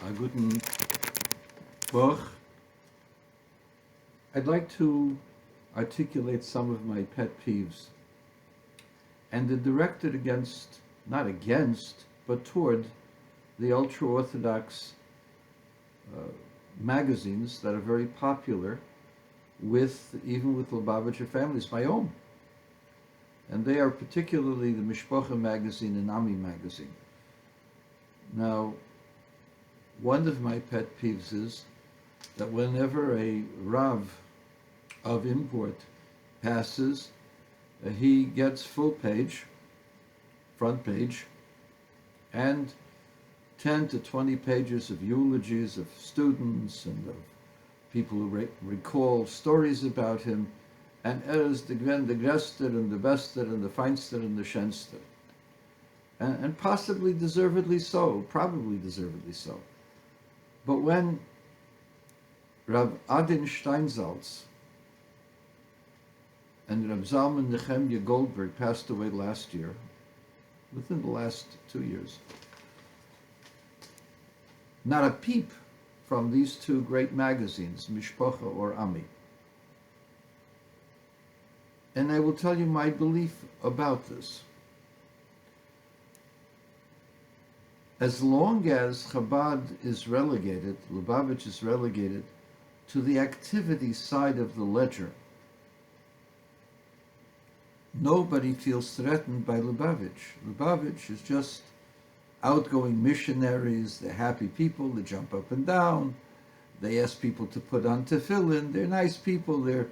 A guten Tag. I'd like to articulate some of my pet peeves, and they're directed against, not against, but toward the ultra-Orthodox uh, magazines that are very popular even with Lubavitcher families, my own. And they are particularly the Mishpocha magazine and Ami magazine. Now, one of my pet peeves is that whenever a Rav of import passes, he gets full page, front page, and 10 to 20 pages of eulogies of students and of people who recall stories about him, and is the Grester and the Bester and the Feinster and the Schenster. And possibly deservedly so, probably deservedly so. But when Rav Adin Steinzaltz and Rav Zalman Nehemia Goldberg passed away last year, within the last 2 years, not a peep from these two great magazines, Mishpocha or Ami. And I will tell you my belief about this. As long as Chabad is relegated, Lubavitch is relegated to the activity side of the ledger, nobody feels threatened by Lubavitch. Lubavitch is just outgoing missionaries. They're happy people. They jump up and down. They ask people to put on tefillin. They're nice people. They're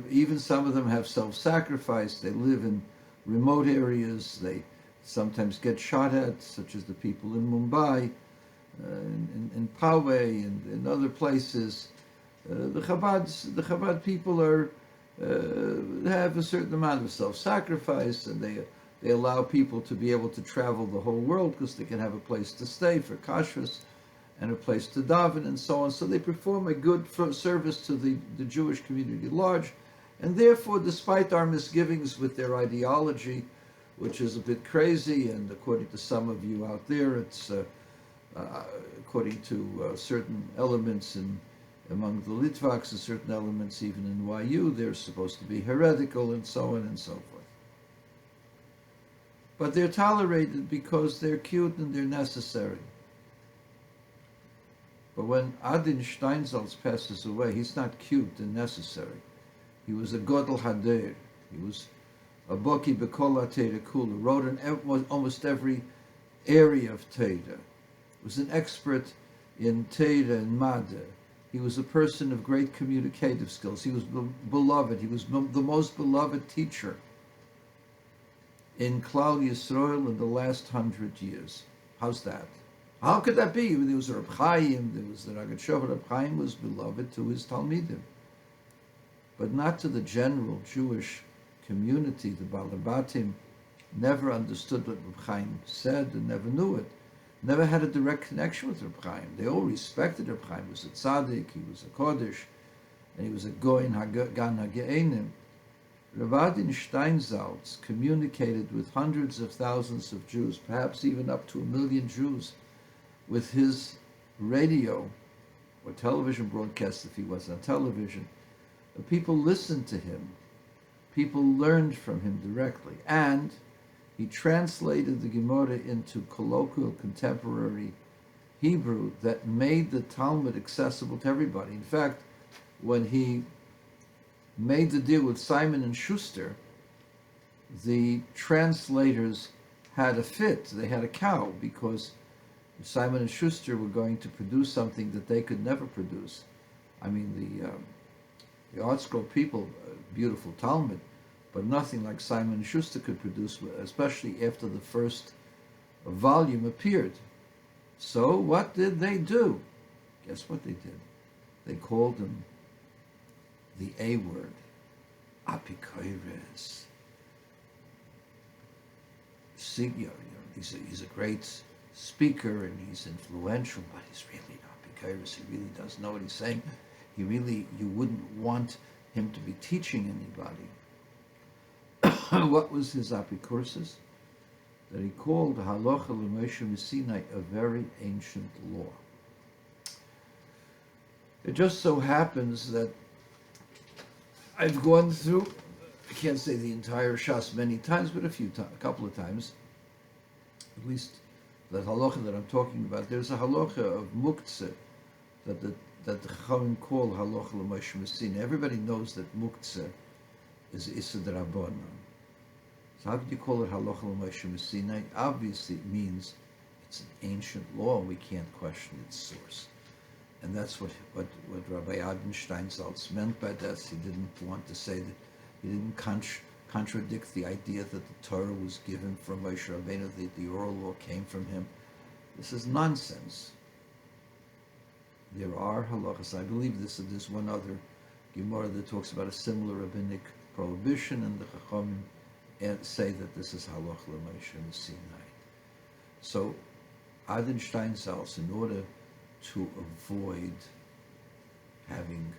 even some of them have self-sacrifice. They live in remote areas. They sometimes get shot at, such as the people in Mumbai, in Poway, and in other places. The Chabad people have a certain amount of self-sacrifice, and they allow people to be able to travel the whole world because they can have a place to stay for kashrus and a place to daven and so on. So they perform a good service to the Jewish community at large. And therefore, despite our misgivings with their ideology, which is a bit crazy, and according to some of you out there, it's according to certain elements among the Litvaks and certain elements even in YU, they're supposed to be heretical and so on and so forth. But they're tolerated because they're cute and they're necessary. But when Adin Steinzaltz passes away, he's not cute and necessary. He was a Godel Hader. He was a Boki Bekola Teda Kula, wrote in almost every area of Teda. Was an expert in Teda and Mada. He was a person of great communicative skills. He was beloved. He was the most beloved teacher in Klal Yisrael in the last 100 years. How's that? How could that be? There was Reb Chaim, there was the Ragat Shofar. Reb Chaim was beloved to his Talmidim, but not to the general Jewish community. The Balabatim never understood what Reb Chaim said and never knew it, never had a direct connection with Reb Chaim. They all respected Reb Chaim. He was a tzaddik, he was a kodesh, and he was a goyin gan ha'ge'enim. Rav Adin Steinzaltz communicated with hundreds of thousands of Jews, perhaps even up to 1 million Jews, with his radio or television broadcast if he was on television. People listened to him. People learned from him directly. And he translated the Gemara into colloquial, contemporary Hebrew that made the Talmud accessible to everybody. In fact, when he made the deal with Simon and Schuster, the translators had a fit. They had a cow because Simon and Schuster were going to produce something that they could never produce. I mean, the Art Scroll people, beautiful Talmud, but nothing like Simon and Schuster could produce, especially after the first volume appeared. So what did they do? Guess what they did? They called him the A word, apikoires. He's a great speaker and he's influential, but he's really not apikoires. He really does know what he's saying. You wouldn't want him to be teaching anybody. What was his apikursis? That he called Halacha L'Moshe Sinai a very ancient law. It just so happens that I've gone through, I can't say the entire Shas many times, but a couple of times, at least the halacha that I'm talking about. There's a halacha of muktzeh that the Chachamim call halacha l'Moshe Messina. Everybody knows that muktzeh is Issa D'Rabbanan. So how could you call it halacha l'Moshe Messina? Obviously it means it's an ancient law and we can't question its source. And that's what Rabbi Adin Steinzaltz meant by that. He didn't want to say that, he didn't contradict the idea that the Torah was given from Moshe Rabbeinu, that the oral law came from him. This is nonsense. There are halachas. I believe there's one other Gemara that talks about a similar rabbinic prohibition, and the Chachamim say that this is halacha l'Moshe Sinai. So Adin Steinzaltz, in order to avoid having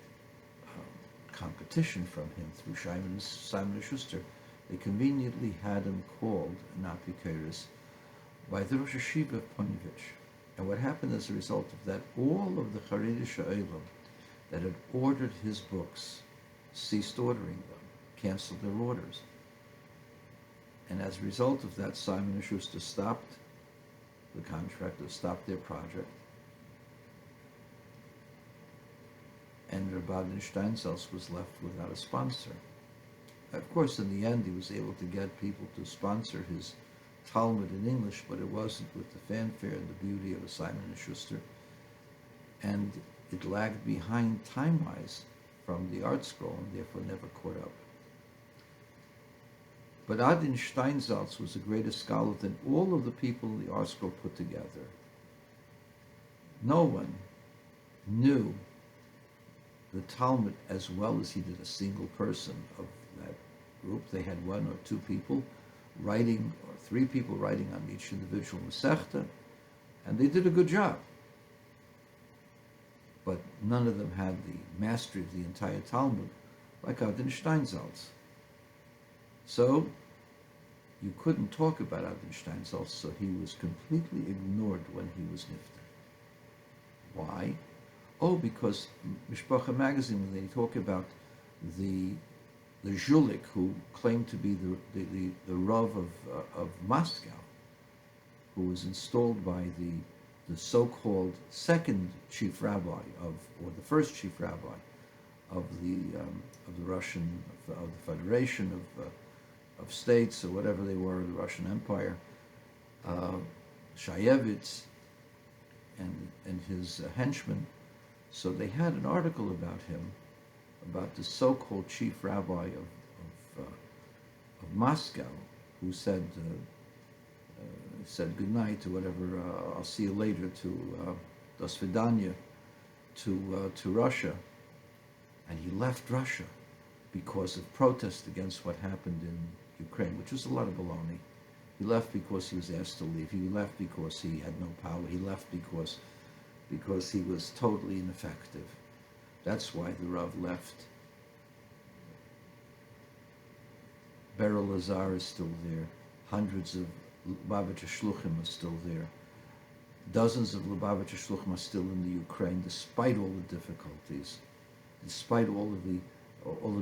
competition from him through Simon Schuster, they conveniently had him called an apikeris by the Rosh Hashiva of Ponevezh. And what happened as a result of that, all of the Haredish Olam that had ordered his books ceased ordering them, canceled their orders. And as a result of that, Simon & Schuster stopped the contract, or stopped their project. And Rabbi Adin Steinzaltz was left without a sponsor. Of course, in the end, he was able to get people to sponsor his Talmud in English, but it wasn't with the fanfare and the beauty of a Simon & Schuster. And it lagged behind time-wise from the art scroll and therefore never caught up. But Adin Steinzaltz was a greater scholar than all of the people in the art scroll put together. No one knew the Talmud as well as he did, a single person of that group. They had one or two people writing, or three people writing on each individual Masechta, and they did a good job. But none of them had the mastery of the entire Talmud like Adin Steinzaltz. So you couldn't talk about Adin Steinzaltz, so he was completely ignored when he was nifter. Why? Oh, because Mishpocha magazine, when they talk about the Zhulik who claimed to be the Rav of Moscow, who was installed by the so-called second chief rabbi or the first chief rabbi of the Russian of the Federation of States, or whatever they were, the Russian Empire, Shayevitz and his henchmen. So they had an article about him, about the so-called chief rabbi of Moscow, who said good night or whatever, I'll see you later, to Das Vidanya, to Russia, and he left Russia because of protest against what happened in Ukraine, which was a lot of baloney. He left because he was asked to leave. He left because he had no power. He left because he was totally ineffective. That's why the Rav left. Beryl Lazar is still there. Hundreds of Lubavitcher Shluchim are still there. Dozens of Lubavitcher Shluchim are still in the Ukraine, despite all the difficulties, despite all the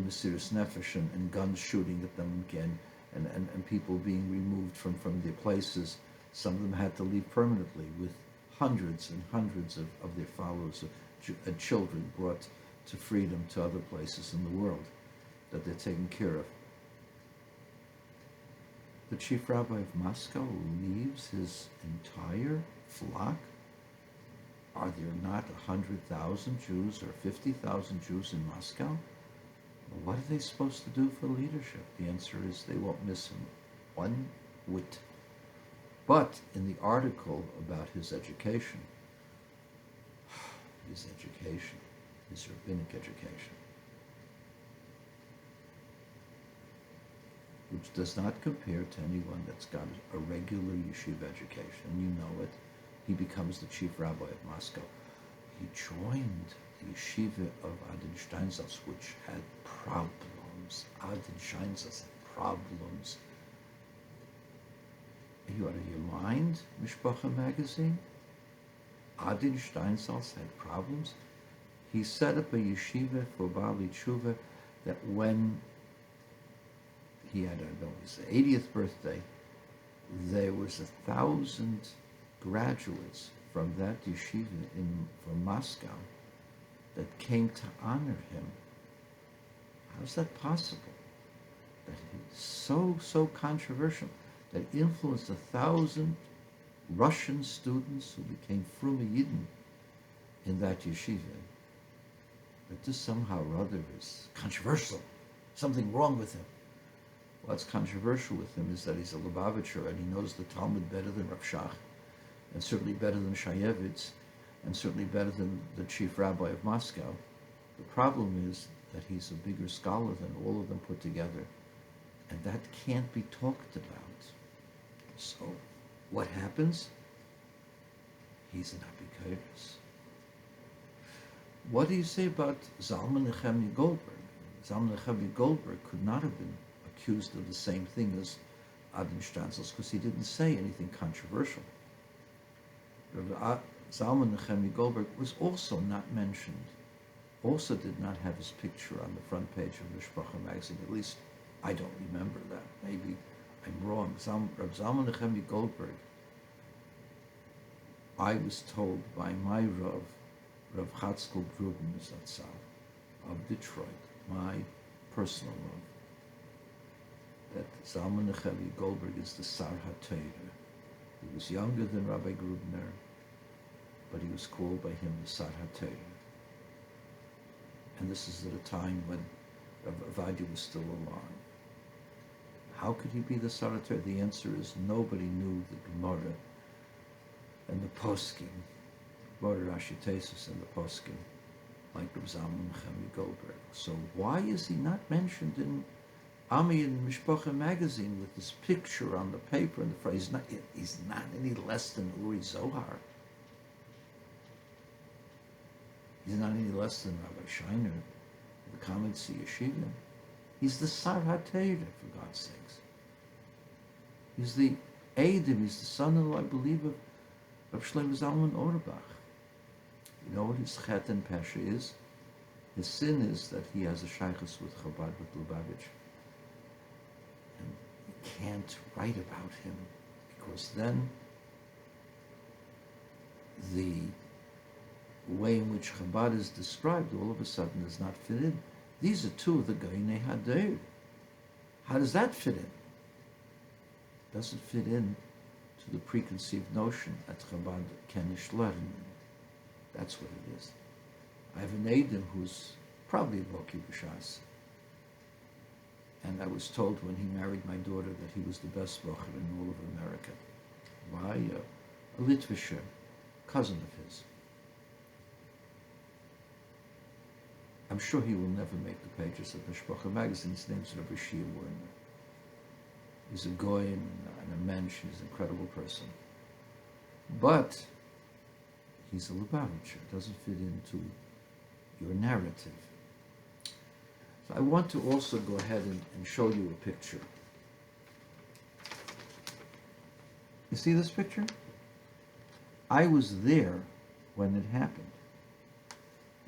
mysterious nefesh and guns shooting at them again, and people being removed from their places. Some of them had to leave permanently, with hundreds and hundreds of their followers and children brought to freedom to other places in the world that they're taken care of. The chief rabbi of Moscow leaves his entire flock. Are there not 100,000 Jews or 50,000 Jews in Moscow? Well, what are they supposed to do for leadership? The answer is they won't miss him one whit. But in the article about his education, his rabbinic education, which does not compare to anyone that's got a regular yeshiva education, and you know it, he becomes the chief rabbi of Moscow. He joined the yeshiva of Adin Steinzaltz, which had problems. Adin Steinzaltz had problems. Are you out of your mind, Mishpocha magazine? Adin Steinzaltz had problems. he set up a yeshiva for Bali Tshuva that when he had, his 80th birthday, there was 1,000 graduates from that yeshiva from Moscow that came to honor him. How's that possible? That he's so controversial, that influenced 1,000 Russian students who became Fruma Yidden in that yeshiva. But this somehow or other is controversial. Something wrong with him. What's controversial with him is that he's a Lubavitcher and he knows the Talmud better than Rav Shach, and certainly better than Shayevitz, and certainly better than the chief rabbi of Moscow. The problem is that he's a bigger scholar than all of them put together, and that can't be talked about. So, what happens? He's an Apikoros. What do you say about Zalman Nechemia Goldberg? Zalman Nechemia Goldberg could not have been accused of the same thing as Adin Steinzaltz because he didn't say anything controversial. Zalman Nechemia Goldberg was also not mentioned, also did not have his picture on the front page of Mishpocha magazine. At least I don't remember that. Maybe I'm wrong. Reb Zalman Nechemia Goldberg, I was told by my Rav Chatzkel Gruden Zatzal of Detroit, my personal Rav, that Zalman Nechemia Goldberg is the Sar HaTorah. He was younger than Rabbi Grubner, but he was called by him the Sar HaTorah. And this is at a time when Rav Avadia was still alive. How could he be the Sar HaTorah? The answer is nobody knew the Gemara and the Poskim, Gemara Rashi Tesis and the Poskim, like Rav Zalman Nechemia Goldberg. So why is he not mentioned in Ami and Mishpocha magazine with this picture on the paper and the phrase? He's not any less than Uri Zohar. He's not any less than Rabbi Scheiner, the Kametz Yeshiva. He's the Sar HaTorah, for God's sakes. He's the Adin, he's the son-in-law, I believe, of Shlomo Zalman Auerbach. You know what his chet and pesha is? His sin is that he has a shaychus with Chabad, with Lubavitch. And you can't write about him, because then the way in which Chabad is described all of a sudden does not fit in. These are two of the Goyinei Hadeir. How does that fit in? Does it fit in to the preconceived notion that Chabad kenish learn? That's what it is. I have an Adin who's probably a Boki B'Shas. And I was told when he married my daughter that he was the best Bocher in all of America by a Litvisher, cousin of his. I'm sure he will never make the pages of Mishpocha magazine. His name's Rabbi Shia Werner. He's a goyim and a mensch. He's an incredible person. But he's a Lubavitcher. It doesn't fit into your narrative. So I want to also go ahead and show you a picture. You see this picture? I was there when it happened.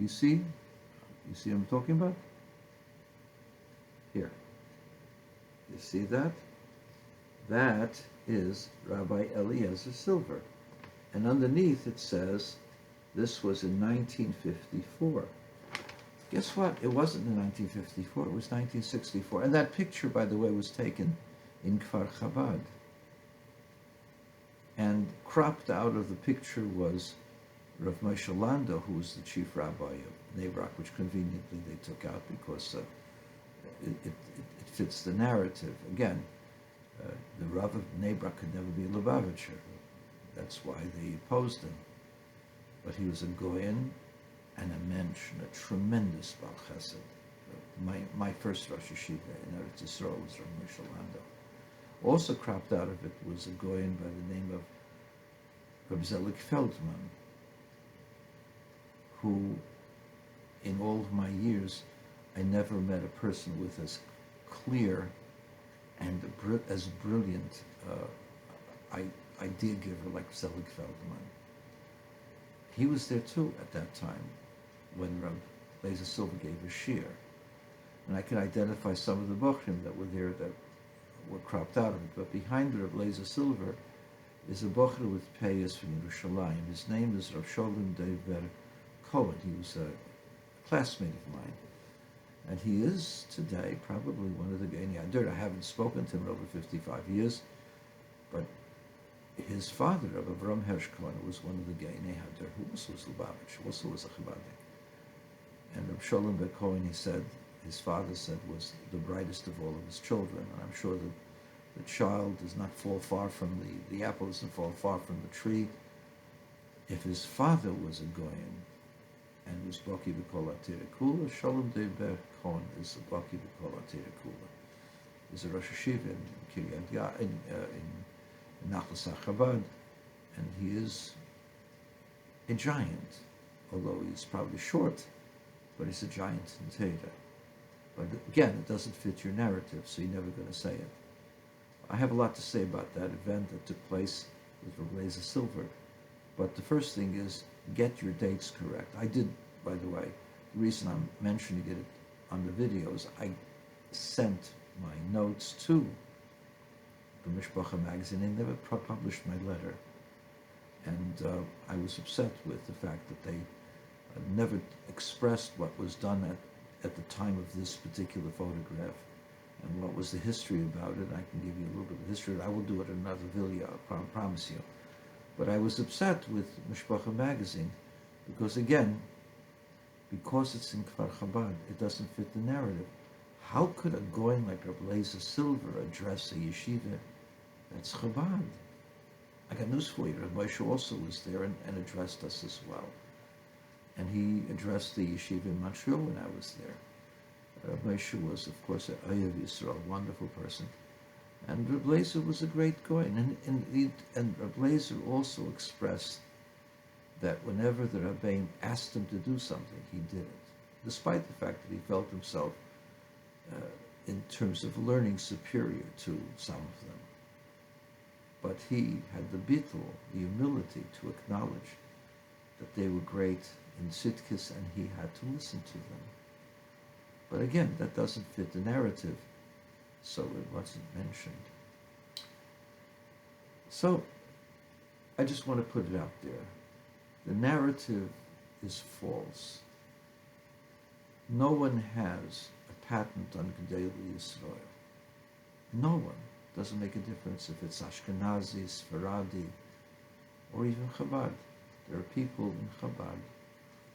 You see? You see what I'm talking about? Here. You see that? That is Rabbi Eliezer Silver. And underneath it says, this was in 1954. Guess what? It wasn't in 1954, it was 1964. And that picture, by the way, was taken in Kfar Chabad. And cropped out of the picture was Rav Moshe Lando, who was the chief rabbi of Bnei Brak, which conveniently they took out because it fits the narrative. Again, the Rav of Bnei Brak could never be a Lubavitcher. That's why they opposed him. But he was a Goyen and a mensch, and a tremendous Baal Chesed. My first Rosh Yeshiva in Eretz Yisrael was Rav Moshe Lando. Also cropped out of it was a Goyen by the name of Reb Zelig Feldman, who, in all of my years, I never met a person with as clear and as brilliant idea giver like Zelig Feldman. He was there too at that time. when Rab Lezer Silver gave a shiur. And I can identify some of the bochrim that were there that were cropped out of it. But behind Rab Lezer Silver is a bocher with payas from Yerushalayim. His name is Rav Sholem Dever Cohen. He was a classmate of mine. And he is today probably one of the Geini Hader. I haven't spoken to him in over 55 years, but his father, Rav Avram Hersh Cohen, was one of the Geini Hader, who also was Lubavitch, who also was a Chabadnik. And Rav Sholem Ben Cohen, he said, his father said, was the brightest of all of his children. And I'm sure that the child does not fall far from the apple doesn't fall far from the tree. If his father was a Goyen and was Baki B'Kol Atira Kula, Sholem Deber Cohen is a Baki B'Kol Atira Kula. He's a Rosh Hashiva in Kiryat Ya, in Nachlas HaChabad, and he is a giant, although he's probably short, but he's a giant in Teda. But again, it doesn't fit your narrative, so you're never going to say it. I have a lot to say about that event that took place with Rav Lezer Silver, but the first thing is get your dates correct. I did, by the way, the reason I'm mentioning it on the videos, I sent my notes to the Mishpocha magazine. They never published my letter, and I was upset with the fact that they never expressed what was done at the time of this particular photograph and what was the history about it. I can give you a little bit of history. I will do it in another video, I promise you. But I was upset with Mishpocha magazine because, again, because it's in Kfar Chabad, it doesn't fit the narrative. How could a goyin like Rab Lezer Silver address a yeshiva that's Chabad? I got news for you. Rav Moshe also was there and addressed us as well. And he addressed the yeshiva in Montreal when I was there. Rav Moshe was, of course, an Oyev Yisrael, a wonderful person. And Rab Lezer was a great goyin. And Rab Lezer also expressed that whenever the Rabbeim asked him to do something, he did it, despite the fact that he felt himself, in terms of learning, superior to some of them. But he had the bittul, the humility to acknowledge that they were great in Sitkis, and he had to listen to them. But again, that doesn't fit the narrative, so it wasn't mentioned. So, I just want to put it out there. The narrative is false. No one has a patent on Gedolei Yisrael. No one. Doesn't make a difference if it's Ashkenazi, Sfaradi, or even Chabad. There are people in Chabad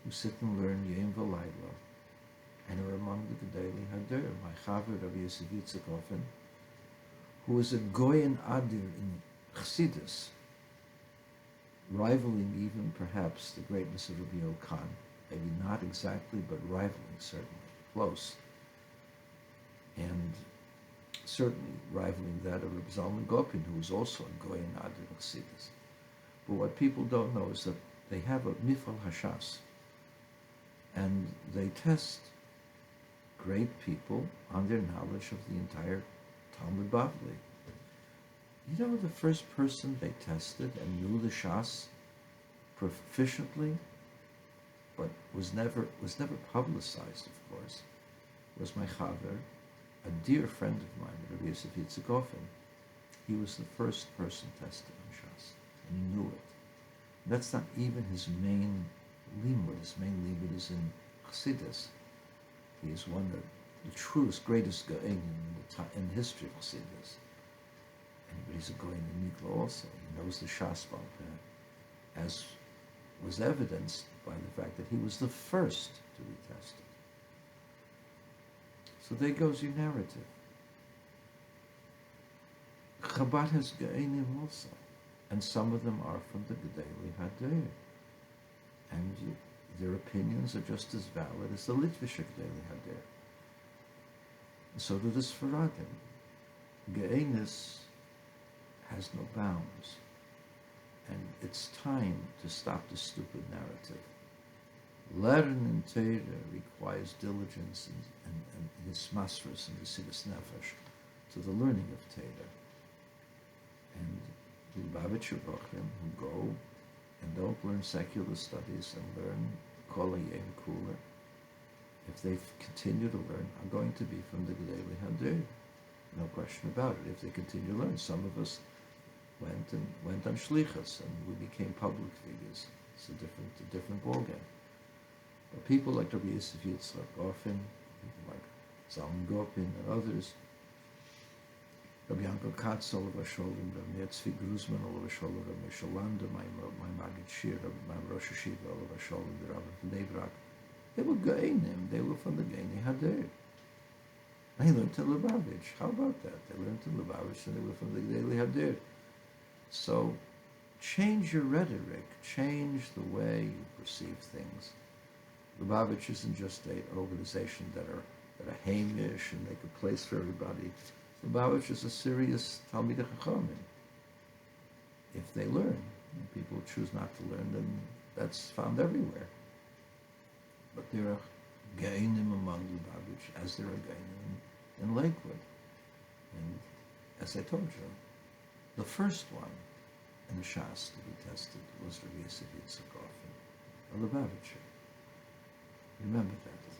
who sit and learn Yom V'Layla and are among the Gedolei Hader. My Chaver, Rabbi Yosef Yitzchak Ofen, who is a Goyen Adin in Chassidus, rivaling even perhaps the greatness of Rabbi Yochanan. Maybe not exactly, but rivaling, certainly, close. And certainly rivaling that of Rabbi Zalman Gopin, who was also a Goyen Adin Chassidus. But what people don't know is that they have a Mifal Hashas, and they test great people on their knowledge of the entire Talmud Bavli. You know the first person they tested and knew the Shas proficiently, but was never publicized, of course, was my Chaver, a dear friend of mine, Rabbi Yosef Yitzchak Ofen. He was the first person tested on Shas, and he knew it. That's not even his main limud. His main limud is in Chassidus. He is one of the truest, greatest Goyen in the history of Chassidus. But he's a Goyen in Mikla also. He knows the Shas Baal Peh, as was evidenced by the fact that he was the first to be tested. So there goes your narrative. Chabad has Goyenim also, and some of them are from the Gedolei Hader, and their opinions are just as valid as the Litvish Gedolei Hader. So do the Sfaradim. Goyenis has no bounds, and it's time to stop the stupid narrative. Learning Torah requires diligence and hismasrus and Mesiras Nefesh to the learning of Torah. And the Lubavitcher Bochim who go and don't learn secular studies and learn Kol Hayom Kula, if they continue to learn, are going to be from the Gedolei Hadir. No question about it. If they continue to learn, some of us went on shlichus and we became public figures. It's a different ballgame. But people like Rabbi Yosef Yitzchak, often people like Zalman Gopin and others, Rabbi Yankel Katz, Olav Sholem, Rabbi Netzvi Gruzman, Olav Sholem, Rabbi Sholanda, my Maggid Shir, my Rosh Hashiva, Olav Sholem, the Rabbi from Nebrak. They were Gainim. They were from the Gedolei Hadir. They learned to Lubavitch. How about that? They learned to Lubavitch and they were from the Gedolei Hadir. So change your rhetoric. Change the way you perceive things. Lubavitch isn't just an organization that are Hamish and make a place for everybody. Lubavitch is a serious Talmidei Chachamim. If they learn, and people choose not to learn, then that's found everywhere. But there are Gainim among Lubavitch, as there are Gainim in Lakewood. And as I told you, the first one in the Shas to be tested was Rabbi Yosef Yitzchak, a Lubavitcher. Remember that.